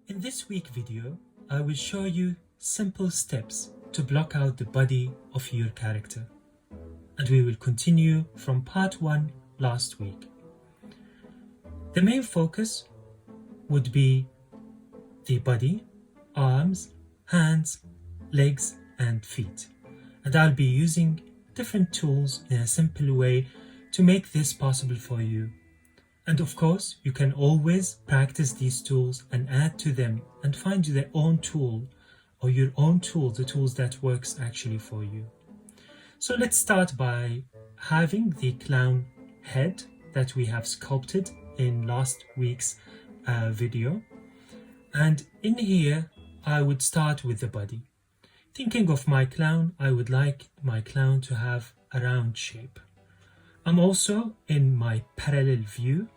In this week's video, I will show you simple steps to block out the body of your character. And we will continue from part 1 last week. The main focus would be the body, arms, hands, legs and feet. And I'll be using different tools in a simple way to make this possible for you. And of course, you can always practice these tools and add to them and find your own tool or your own tool, the tools that works actually for you. So let's start by having the clown head that we have sculpted in last week's video. And in here, I would start with the body. Thinking of my clown, I would like my clown to have a round shape. I'm also in my parallel view.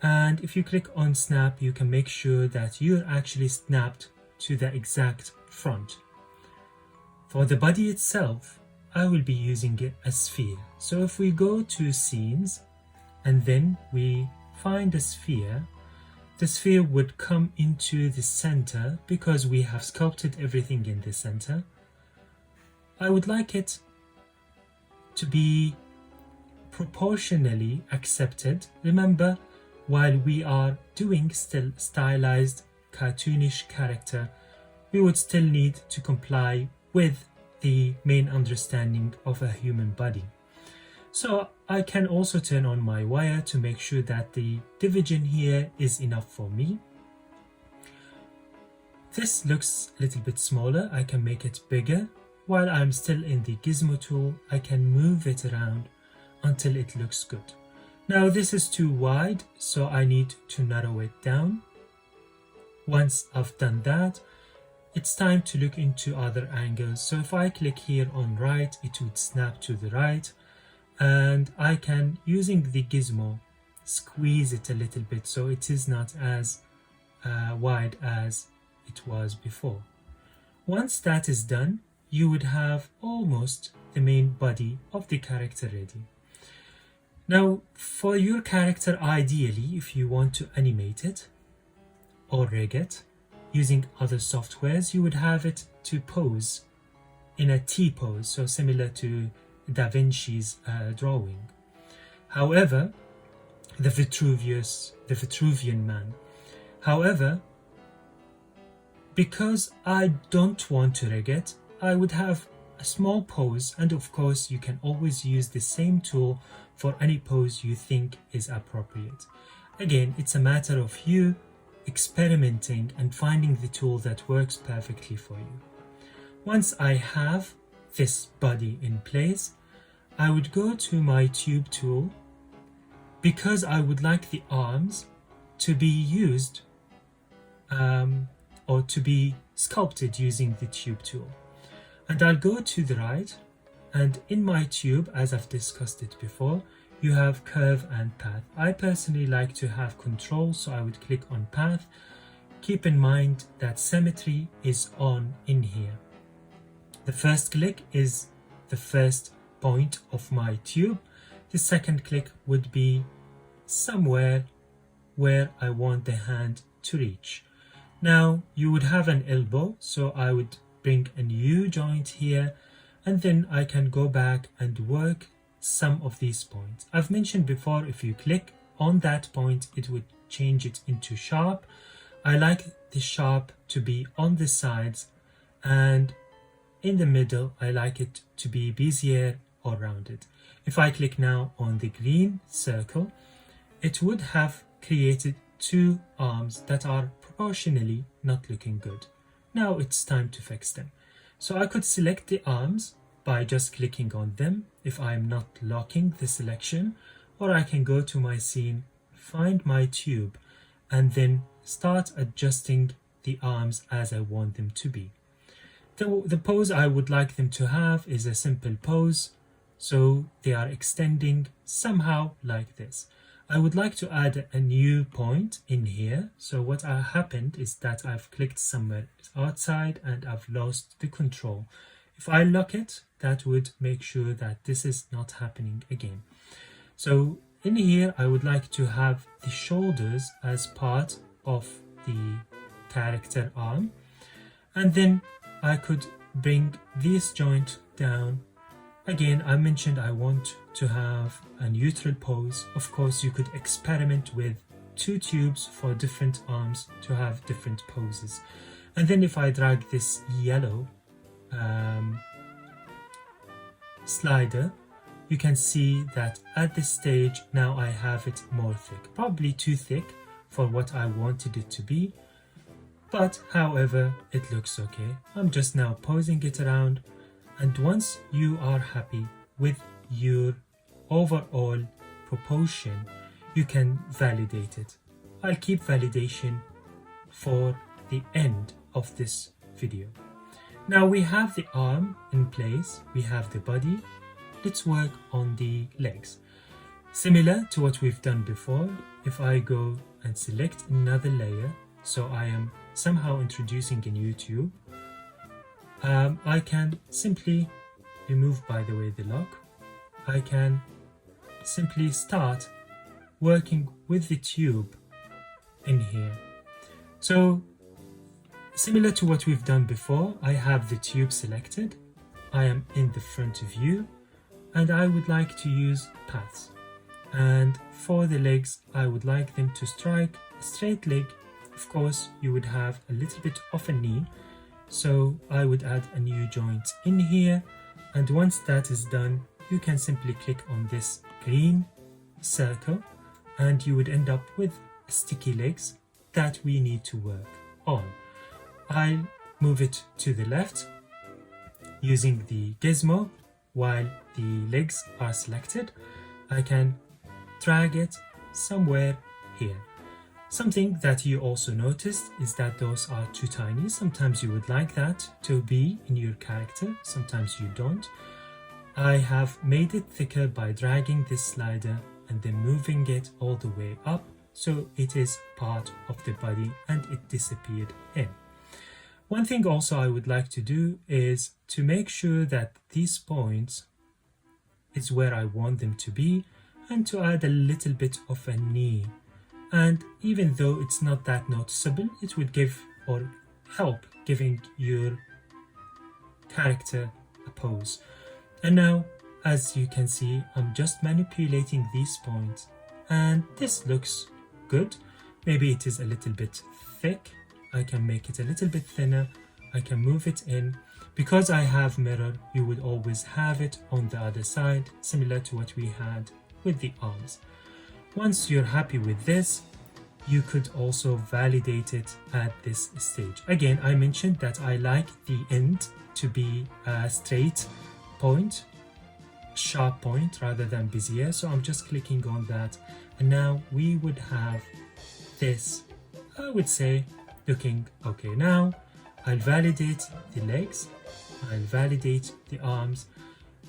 And if you click on snap, you can make sure that you're actually snapped to the exact front. For the body itself, I will be using a sphere. So if we go to scenes and then we find a sphere, the sphere would come into the center because we have sculpted everything in the center. I would like it to be proportionally accepted. Remember, while we are doing still stylized cartoonish character, we would still need to comply with the main understanding of a human body. So I can also turn on my wire to make sure that the division here is enough for me. This looks a little bit smaller. I can make it bigger. While I'm still in the gizmo tool, I can move it around until it looks good. Now this is too wide, so I need to narrow it down. Once I've done that, it's time to look into other angles. So if I click here on right, it would snap to the right. And I can, using the gizmo, squeeze it a little bit so it is not as wide as it was before. Once that is done, you would have almost the main body of the character ready. Now, for your character, ideally, if you want to animate it or rig it using other softwares, you would have it to pose in a T pose, so similar to Da Vinci's drawing. However, the Vitruvian man. However, because I don't want to rig it, I would have a small pose, and of course you can always use the same tool for any pose you think is appropriate. Again, it's a matter of you experimenting and finding the tool that works perfectly for you. Once I have this body in place, I would go to my tube tool because I would like the arms to be used or to be sculpted using the tube tool. And I'll go to the right, and in my tube, as I've discussed it before, you have curve and path. I personally like to have control, so I would click on path. Keep in mind that symmetry is on in here. The first click is the first point of my tube. The second click would be somewhere where I want the hand to reach. Now you would have an elbow, so I would bring a new joint here, and then I can go back and work some of these points. I've mentioned before, if you click on that point, it would change it into sharp. I like the sharp to be on the sides, and in the middle, I like it to be Bezier or rounded. If I click now on the green circle, it would have created two arms that are proportionally not looking good. Now it's time to fix them. So I could select the arms by just clicking on them if I'm not locking the selection, or I can go to my scene, find my tube, and then start adjusting the arms as I want them to be. The pose I would like them to have is a simple pose, so they are extending somehow like this. I would like to add a new point in here. So what happened is that I've clicked somewhere outside and I've lost the control. If I lock it, that would make sure that this is not happening again. So in here, I would like to have the shoulders as part of the character arm, and then I could bring this joint down. Again, I mentioned I want to have a neutral pose. Of course, you could experiment with 2 tubes for different arms to have different poses. And then if I drag this yellow slider, you can see that at this stage now I have it more thick, probably too thick for what I wanted it to be, but however it looks okay. I'm just now posing it around, and once you are happy with your overall proportion, you can validate it. I'll keep validation for the end of this video. Now we have the arm in place, we have the body. Let's work on the legs. Similar to what we've done before, if I go and select another layer, so I am somehow introducing a new tube, I can simply remove, by the way, the lock. I can simply start working with the tube in here. So similar to what we've done before, I have the tube selected. I am in the front view and I would like to use paths. And for the legs, I would like them to strike a straight leg. Of course, you would have a little bit of a knee, so I would add a new joint in here. And once that is done, you can simply click on this green circle and you would end up with sticky legs that we need to work on. I'll move it to the left using the gizmo. While the legs are selected, I can drag it somewhere here. Something that you also noticed is that those are too tiny. Sometimes you would like that to be in your character, sometimes you don't. I have made it thicker by dragging this slider and then moving it all the way up, so it is part of the body and it disappeared in. One thing also I would like to do is to make sure that these points is where I want them to be, and to add a little bit of a knee. And even though it's not that noticeable, it would give or help giving your character a pose. And now, as you can see, I'm just manipulating these points and this looks good. Maybe it is a little bit thick. I can make it a little bit thinner. I can move it in. Because I have mirror, you would always have it on the other side, similar to what we had with the arms. Once you're happy with this, you could also validate it at this stage. Again, I mentioned that I like the end to be a straight point, sharp point rather than Bezier, so I'm just clicking on that, and now we would have this, I would say, looking okay. Now I'll validate the legs, I'll validate the arms,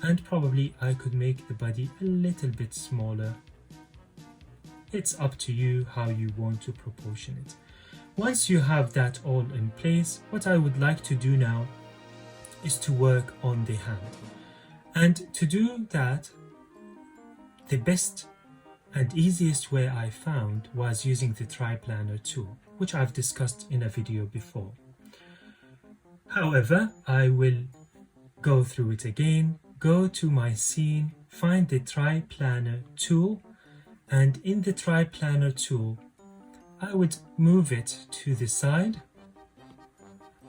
and probably I could make the body a little bit smaller. It's up to you how you want to proportion it. Once you have that all in place, what I would like to do now is to work on the hand. And to do that, the best and easiest way I found was using the triplanar tool, which I've discussed in a video before. However, I will go through it again, go to my scene, find the triplanar tool, and in the triplanar tool, I would move it to the side,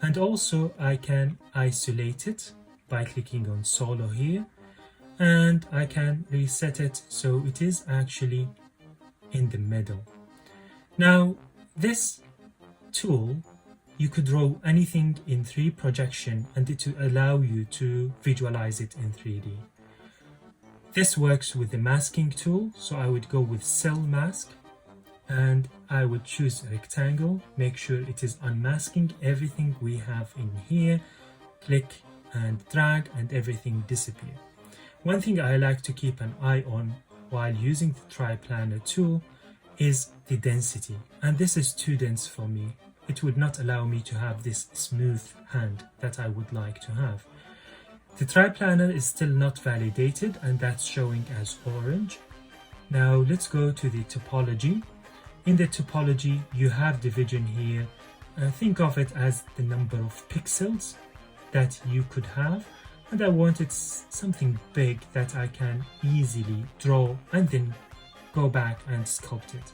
and also I can isolate it by clicking on solo here, and I can reset it so it is actually in the middle. Now this tool, you could draw anything in 3 projection and it will allow you to visualize it in 3D. This works with the masking tool, so I would go with cell mask and I would choose rectangle, make sure it is unmasking everything we have in here, click and drag and everything disappear. One thing I like to keep an eye on while using the triplanar tool is the density, and this is too dense for me. It would not allow me to have this smooth hand that I would like to have. The triplanar is still not validated and that's showing as orange. Now let's go to the topology. In the topology, you have division here think of it as the number of pixels that you could have, and I wanted something big that I can easily draw and then go back and sculpt it.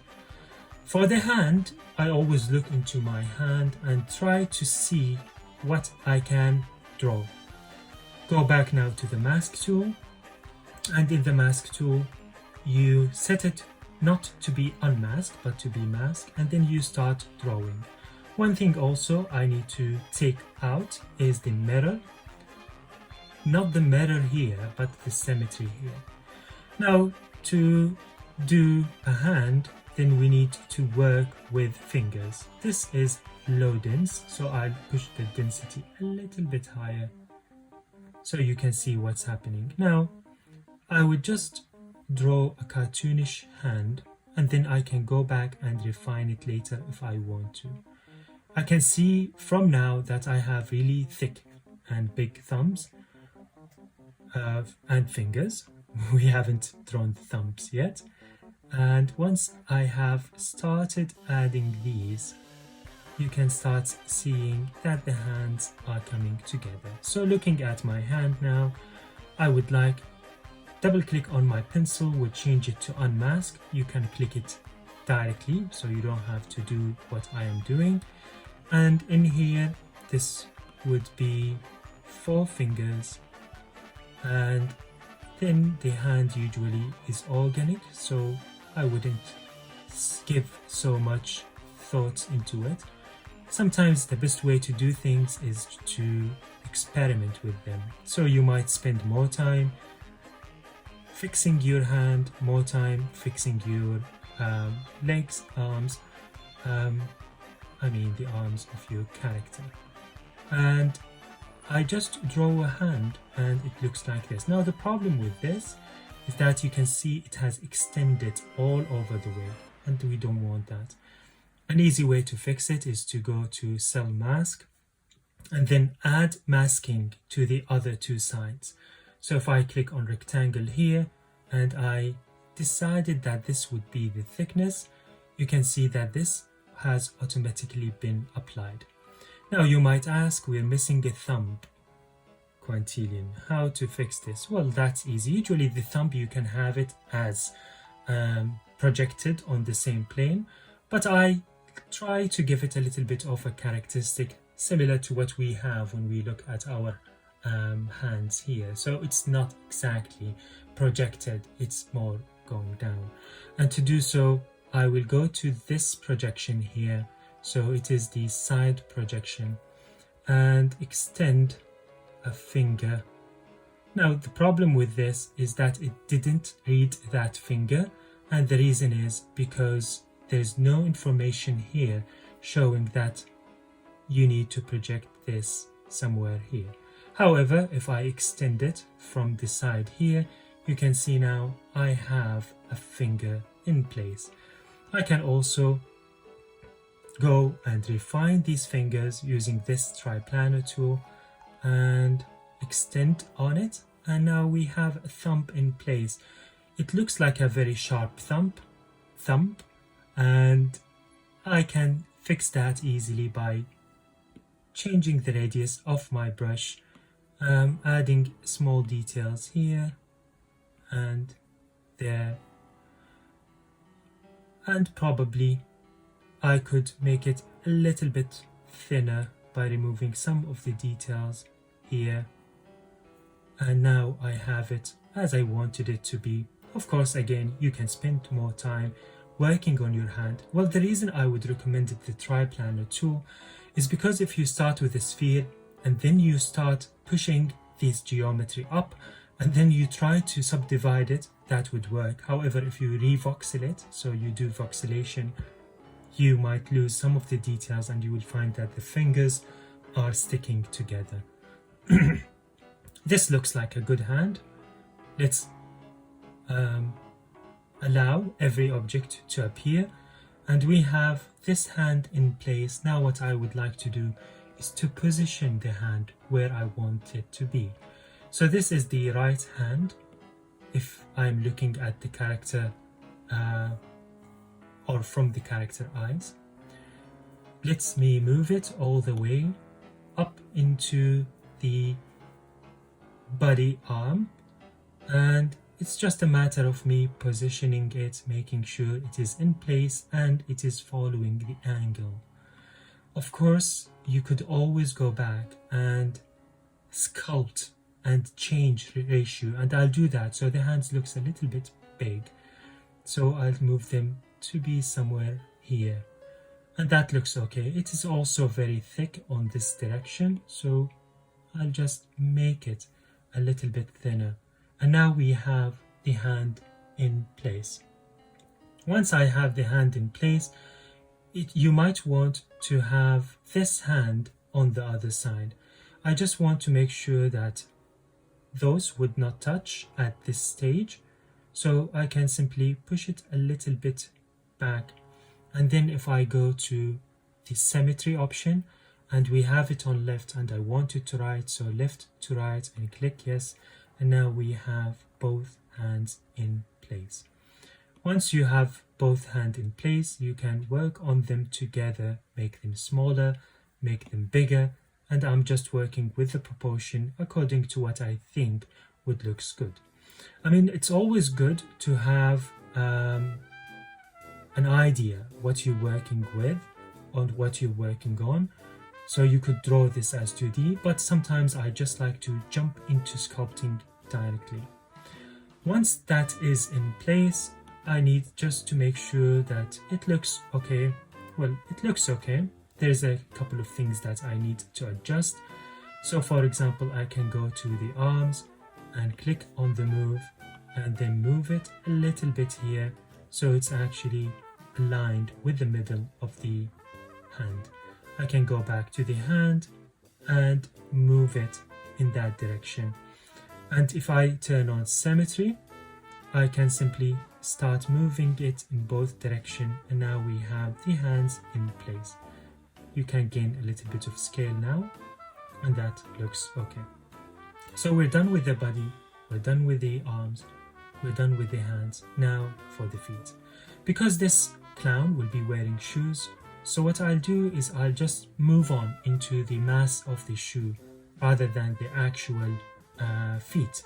For the hand, I always look into my hand and try to see what I can draw. Go back now to the mask tool, and in the mask tool you set it not to be unmasked but to be masked, and then you start drawing. One thing also I need to take out is the mirror, not the mirror here but the symmetry here. Now to do a hand, then we need to work with fingers. This is low dense, so I'll push the density a little bit higher so you can see what's happening. Now I would just draw a cartoonish hand, and then I can go back and refine it later if I want to. I can see from now that I have really thick and big thumbs and fingers. We haven't drawn thumbs yet. And once I have started adding these, you can start seeing that the hands are coming together. So looking at my hand now, I would like double click on my pencil, would change it to unmask. You can click it directly so you don't have to do what I am doing. And in here this would be 4 fingers, and then the hand usually is organic, so I wouldn't give so much thought into it. Sometimes the best way to do things is to experiment with them. So you might spend more time fixing your hand, more time fixing your legs, arms, I mean the arms of your character. And I just draw a hand and it looks like this. Now the problem with this is that you can see it has extended all over the way, and we don't want that. An easy way to fix it is to go to Cell Mask and then add masking to the other 2 sides. So if I click on rectangle here and I decided that this would be the thickness, you can see that this has automatically been applied. Now you might ask, we're missing a thumb, Quintilian. How to fix this? Well, that's easy. Usually the thumb you can have it as projected on the same plane, but I try to give it a little bit of a characteristic similar to what we have when we look at our hands here. So it's not exactly projected, it's more going down. And to do so, I will go to this projection here, so it is the side projection, and extend a finger. Now the problem with this is that it didn't read that finger, and the reason is because there's no information here showing that you need to project this somewhere here. However, if I extend it from the side here, you can see now I have a finger in place. I can also go and refine these fingers using this triplanar tool and extend on it, and now we have a thumb in place. It looks like a very sharp thumb, and I can fix that easily by changing the radius of my brush, adding small details here and there, and probably I could make it a little bit thinner by removing some of the details here, and now I have it as I wanted it to be. Of course, again, you can spend more time working on your hand. Well, the reason I would recommend the triplanar tool is because if you start with a sphere and then you start pushing this geometry up and then you try to subdivide it, that would work. However, if you re-voxel it, so you do voxelation, you might lose some of the details and you will find that the fingers are sticking together. This looks like a good hand. Let's allow every object to appear, and we have this hand in place. Now what I would like to do is to position the hand where I want it to be. So this is the right hand if I'm looking at the character or from the character eyes. lets me move it all the way up into the body arm, and it's just a matter of me positioning it, making sure it is in place and it is following the angle. Of course, you could always go back and sculpt and change the ratio, and I'll do that. So the hands looks a little bit big, so I'll move them to be somewhere here, and that looks okay. It is also very thick on this direction, so I'll just make it a little bit thinner. And now we have the hand in place. Once I have the hand in place, you might want to have this hand on the other side. I just want to make sure that those would not touch at this stage, so I can simply push it a little bit back. And then if I go to the symmetry option and we have it on left and I want it to right, so left to right, and click yes, and now we have both hands in place. Once you have both hands in place, you can work on them together, make them smaller, make them bigger, and I'm just working with the proportion according to what I think would look good. I mean, it's always good to have an idea what you're working with and what you're working on. So you could draw this as 2D, but sometimes I just like to jump into sculpting directly. Once that is in place, I need just to make sure that it looks okay. Well, it looks okay. There's a couple of things that I need to adjust. So for example, I can go to the arms and click on the move and then move it a little bit here, so it's actually aligned with the middle of the hand. I can go back to the hand and move it in that direction. And if I turn on symmetry, I can simply start moving it in both directions, and now we have the hands in place. You can gain a little bit of scale now, and that looks okay. So we're done with the body, we're done with the arms, we're done with the hands. Now for the feet. Because this clown will be wearing shoes, so what I'll do is I'll just move on into the mass of the shoe rather than the actual feet.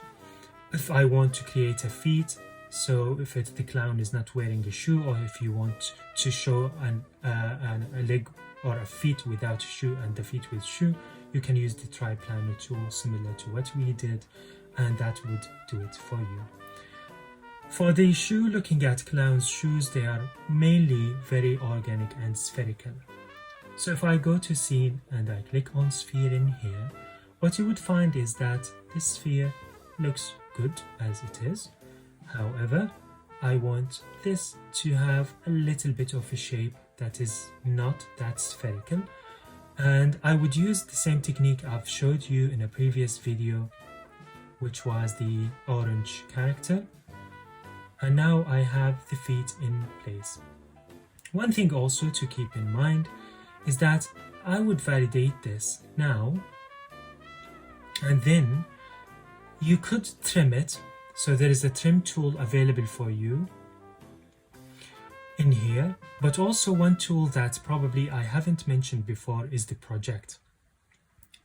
If I want to create a feet, so if the clown is not wearing a shoe, or if you want to show a leg or a feet without a shoe and the feet with shoe, you can use the triplanar tool similar to what we did, and that would do it for you. For the shoe, looking at clown's shoes, they are mainly very organic and spherical. So if I go to scene and I click on sphere in here, what you would find is that this sphere looks good as it is. However, I want this to have a little bit of a shape that is not that spherical, and I would use the same technique I've showed you in a previous video, which was the orange character. And now I have the feet in place. One thing also to keep in mind is that I would validate this now, and then you could trim it. So there is a trim tool available for you in here, but also one tool that probably I haven't mentioned before is the project.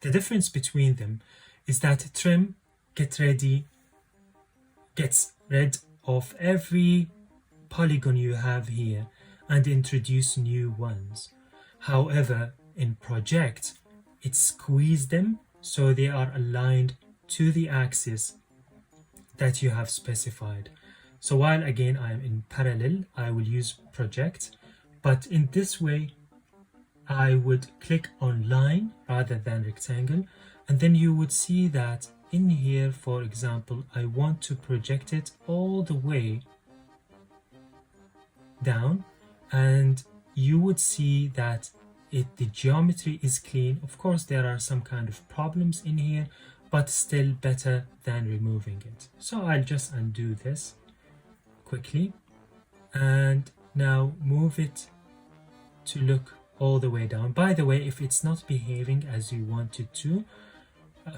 The difference between them is that trim gets rid of every polygon you have here and introduce new ones. However, in project, it squeezes them so they are aligned to the axis that you have specified. So while again I am in parallel, I will use project, but in this way I would click on line rather than rectangle, and then you would see that in here, for example, I want to project it all the way down, and you would see that the geometry is clean. Of course, there are some kind of problems in here, but still better than removing it. So I'll just undo this quickly and now move it to look all the way down. By the way, if it's not behaving as you want it to,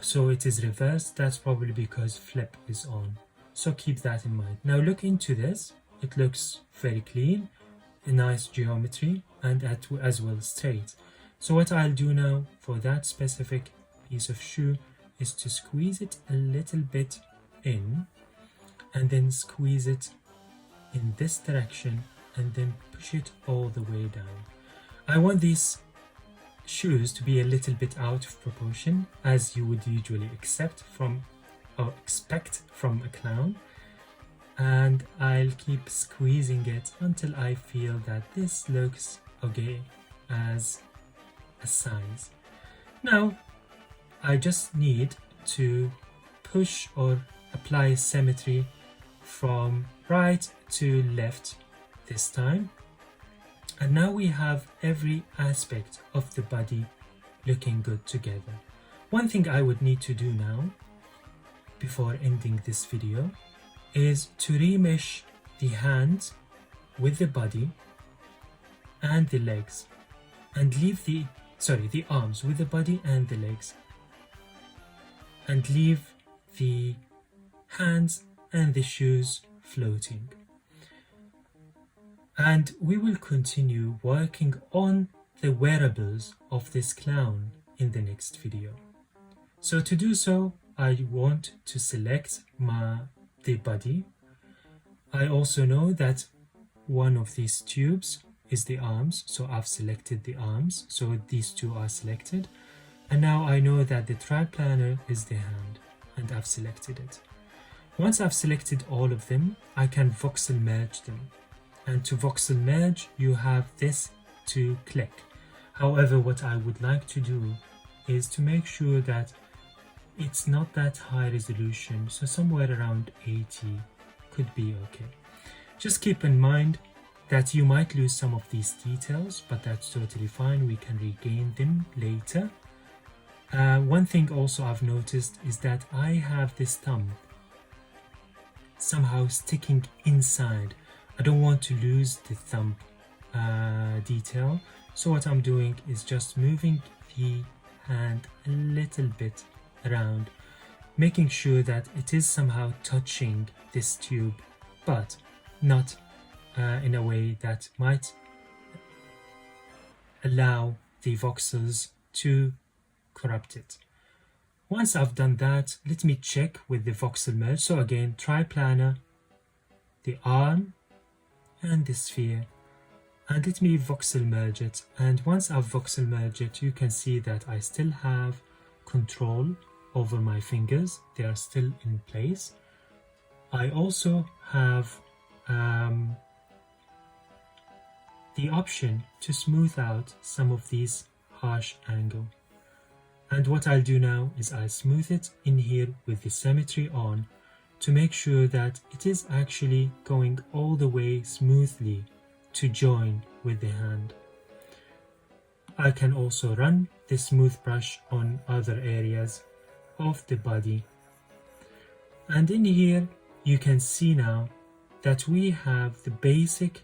so it is reversed, that's probably because flip is on. So keep that in mind. Now look into this. It looks very clean, a nice geometry. and as well straight. So what I'll do now for that specific piece of shoe is to squeeze it a little bit in and then squeeze it in this direction and then push it all the way down. I want these shoes to be a little bit out of proportion, as you would usually expect from a clown, and I'll keep squeezing it until I feel that this looks okay as a size. Now I just need to push or apply symmetry from right to left this time, and now we have every aspect of the body looking good together. One thing I would need to do now before ending this video is to remesh the hands with the body and the legs, and leave the arms with the body and the legs, and leave the hands and the shoes floating. And we will continue working on the wearables of this clown in the next video. So to do so, I want to select the body. I also know that one of these tubes is the arms, so I've selected the arms, so these two are selected. And now I know that the triplanar is the hand, and I've selected it. Once I've selected all of them, I can voxel merge them. And to voxel merge, you have this to click. However, what I would like to do is to make sure that it's not that high resolution, so somewhere around 80 could be okay. Just keep in mind that you might lose some of these details, but that's totally fine. We can regain them later. One thing also I've noticed is that I have this thumb somehow sticking inside. I don't want to lose the thumb detail, so what I'm doing is just moving the hand a little bit around, making sure that it is somehow touching this tube, but not in a way that might allow the voxels to corrupt it. Once I've done that, let me check with the voxel merge. So again, triplanar, the arm and the sphere, and let me voxel merge it. And once I've voxel merged it, you can see that I still have control over my fingers. They are still in place. I also have the option to smooth out some of these harsh angle. And what I'll do now is I'll smooth it in here with the symmetry on to make sure that it is actually going all the way smoothly to join with the hand. I can also run the smooth brush on other areas of the body. And in here you can see now that we have the basic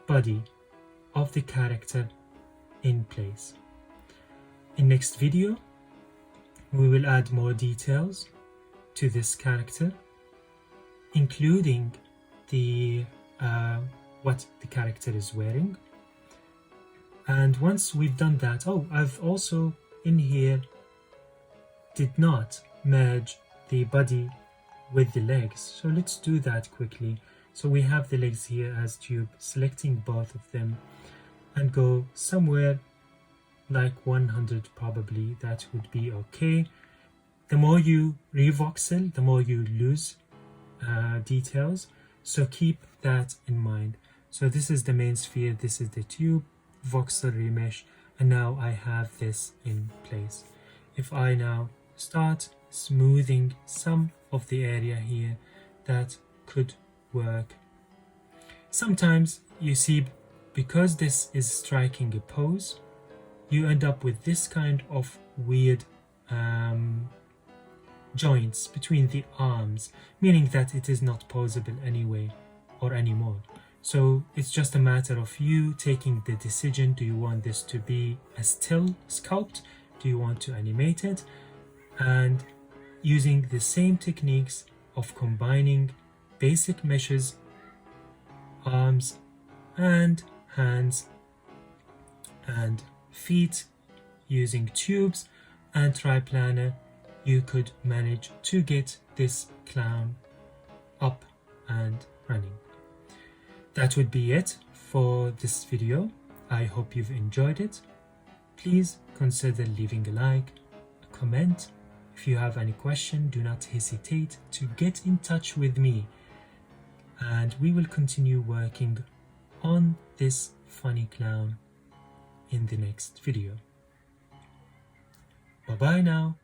body of the character in place. In next video we will add more details to this character, including the what the character is wearing. And once we've done that, I've also in here did not merge the body with the legs, so let's do that quickly. So we have the legs here as tube, selecting both of them and go somewhere like 100 probably. That would be okay. The more you revoxel, the more you lose details, so keep that in mind. So this is the main sphere, this is the tube, voxel remesh, and now I have this in place. If I now start smoothing some of the area here, that could work. Sometimes you see, because this is striking a pose, you end up with this kind of weird joints between the arms, meaning that it is not posable anyway or anymore. So it's just a matter of you taking the decision. Do you want this to be a still sculpt? Do you want to animate it? And using the same techniques of combining basic meshes, arms and hands, and feet using tubes and triplanar, you could manage to get this clown up and running. That would be it for this video. I hope you've enjoyed it. Please consider leaving a like, a comment. If you have any question, do not hesitate to get in touch with me, and we will continue working on this funny clown in the next video. Bye bye now.